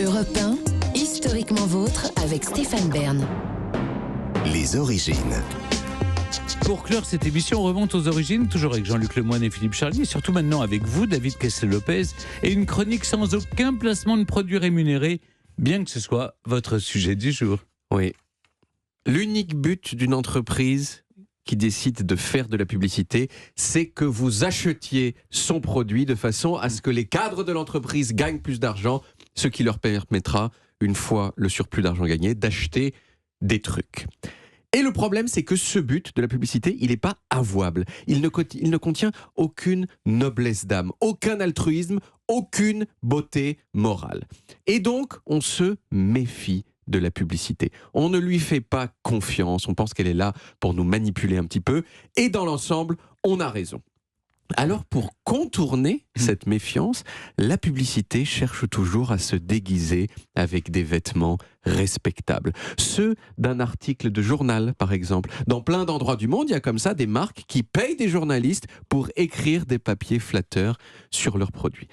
Europe 1, historiquement vôtre avec Stéphane Bern. Les origines. Pour clore cette émission, on remonte aux origines, toujours avec Jean-Luc Lemoyne et Philippe Charlier, et surtout maintenant avec vous, David Kessel-Lopez, et une chronique sans aucun placement de produits rémunérés, bien que ce soit votre sujet du jour. Oui. L'unique but d'une entreprise qui décide de faire de la publicité, c'est que vous achetiez son produit de façon à ce que les cadres de l'entreprise gagnent plus d'argent, ce qui leur permettra, une fois le surplus d'argent gagné, d'acheter des trucs. Et le problème, c'est que ce but de la publicité, il n'est pas avouable. Il ne contient aucune noblesse d'âme, aucun altruisme, aucune beauté morale. Et donc, on se méfie de la publicité. On ne lui fait pas confiance, on pense qu'elle est là pour nous manipuler un petit peu, et dans l'ensemble, on a raison. Alors, pour contourner cette méfiance, la publicité cherche toujours à se déguiser avec des vêtements respectables. Ceux d'un article de journal, par exemple. Dans plein d'endroits du monde, il y a comme ça des marques qui payent des journalistes pour écrire des papiers flatteurs sur leurs produits.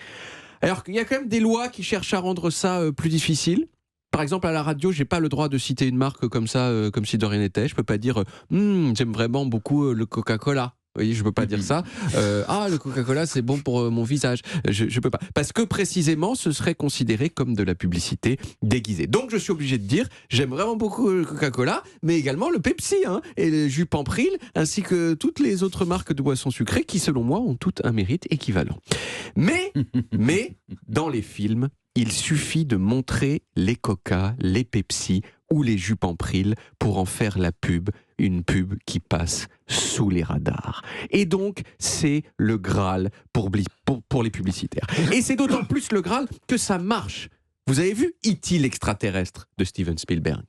Alors, il y a quand même des lois qui cherchent à rendre ça plus difficile. Par exemple, à la radio, j'ai pas le droit de citer une marque comme ça, comme si de rien n'était. Je peux pas dire j'aime vraiment beaucoup le Coca-Cola. Vous voyez, je peux pas dire ça. Le Coca-Cola, c'est bon pour mon visage. Je peux pas. Parce que précisément, ce serait considéré comme de la publicité déguisée. Donc, je suis obligé de dire, j'aime vraiment beaucoup le Coca-Cola, mais également le Pepsi, et le jus Pampril, ainsi que toutes les autres marques de boissons sucrées qui, selon moi, ont toutes un mérite équivalent. Mais, dans les films, il suffit de montrer les Coca, les Pepsi ou les jus Pampril pour en faire la pub, une pub qui passe sous les radars. Et donc, c'est le Graal pour les publicitaires. Et c'est d'autant plus le Graal que ça marche. Vous avez vu E.T. l'extraterrestre de Steven Spielberg ?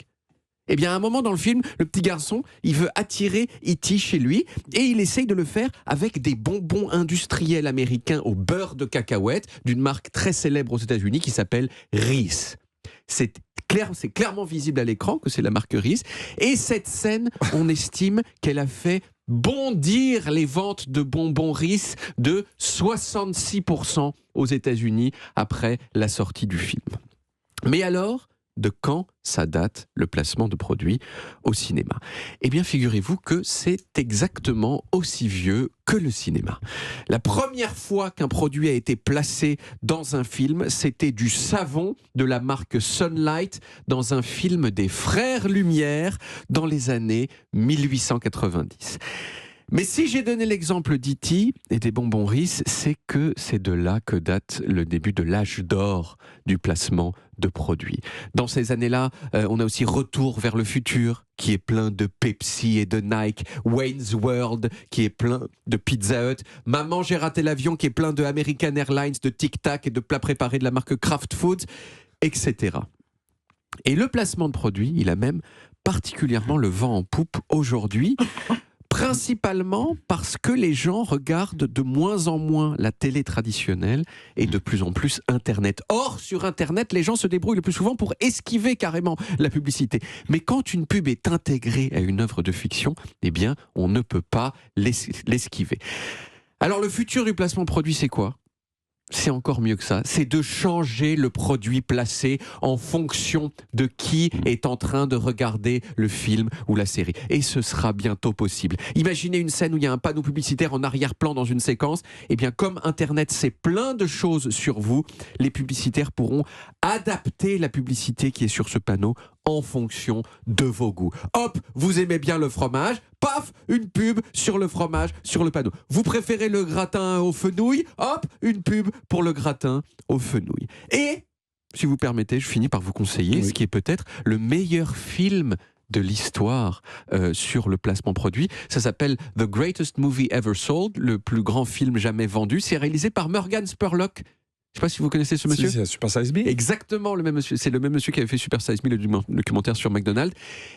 Eh bien, à un moment dans le film, le petit garçon, il veut attirer E.T. chez lui et il essaye de le faire avec des bonbons industriels américains au beurre de cacahuète d'une marque très célèbre aux États-Unis qui s'appelle Reese. C'est clairement visible à l'écran que c'est la marque Reese. Et cette scène, on estime qu'elle a fait bondir les ventes de bonbons Reese de 66% aux États-Unis après la sortie du film. Mais alors, de quand ça date le placement de produits au cinéma ? Eh bien, figurez-vous que c'est exactement aussi vieux que le cinéma. La première fois qu'un produit a été placé dans un film, c'était du savon de la marque Sunlight dans un film des Frères Lumière dans les années 1890. Mais si j'ai donné l'exemple d'E.T. et des bonbons Reese, c'est que c'est de là que date le début de l'âge d'or du placement de produits. Dans ces années-là, on a aussi Retour vers le futur, qui est plein de Pepsi et de Nike, Wayne's World, qui est plein de Pizza Hut, Maman, j'ai raté l'avion, qui est plein de American Airlines, de Tic Tac et de plats préparés de la marque Kraft Foods, etc. Et le placement de produits, il a même particulièrement le vent en poupe aujourd'hui, principalement parce que les gens regardent de moins en moins la télé traditionnelle et de plus en plus Internet. Or, sur Internet, les gens se débrouillent le plus souvent pour esquiver carrément la publicité. Mais quand une pub est intégrée à une œuvre de fiction, eh bien, on ne peut pas l'esquiver. Alors, le futur du placement produit, c'est quoi ? C'est encore mieux que ça, c'est de changer le produit placé en fonction de qui est en train de regarder le film ou la série. Et ce sera bientôt possible. Imaginez une scène où il y a un panneau publicitaire en arrière-plan dans une séquence. Eh bien, comme Internet sait plein de choses sur vous, les publicitaires pourront adapter la publicité qui est sur ce panneau en fonction de vos goûts. Hop, vous aimez bien le fromage, paf, une pub sur le fromage, sur le panneau. Vous préférez le gratin aux fenouilles, hop, une pub pour le gratin aux fenouilles. Et, si vous permettez, je finis par vous conseiller ce qui est peut-être le meilleur film de l'histoire sur le placement produit. Ça s'appelle The Greatest Movie Ever Sold, le plus grand film jamais vendu. C'est réalisé par Morgan Spurlock. Je ne sais pas si vous connaissez ce monsieur. Si, c'est Super Size Me. Exactement, le même monsieur. C'est le même monsieur qui avait fait Super Size Me, le documentaire sur McDonald's.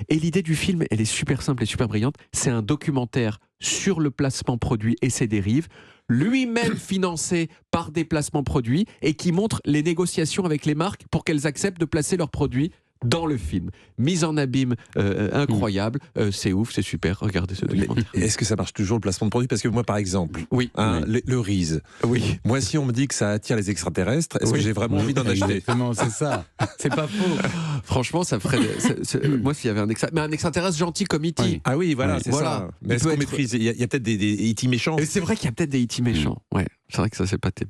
Et l'idée du film, elle est super simple et super brillante. C'est un documentaire sur le placement produit et ses dérives, lui-même financé par des placements produits et qui montre les négociations avec les marques pour qu'elles acceptent de placer leurs produits dans le film. Mise en abîme incroyable, c'est ouf, c'est super, regardez ce documentaire. Est-ce que ça marche toujours le placement de produit? Parce que moi, par exemple, Oui. le riz. Oui. Moi, si on me dit que ça attire les extraterrestres, est-ce que j'ai vraiment envie d'en acheter? Exactement, c'est ça. C'est pas faux. Franchement, ça ferait. Moi, s'il y avait mais un extraterrestre gentil comme E.T. Oui. Ah oui, voilà, Oui. c'est Voilà. ça. Il Mais est-ce peut qu'on être- maîtrise? Il y a peut-être des E.T. méchants. Et c'est vrai qu'il y a peut-être des E.T. méchants. Ouais, c'est vrai que ça, c'est pas top.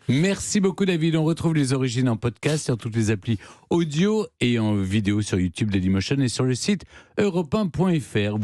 Merci beaucoup David. On retrouve les origines en podcast sur toutes les applis audio et en vidéo sur YouTube Dailymotion et sur le site europe1.fr.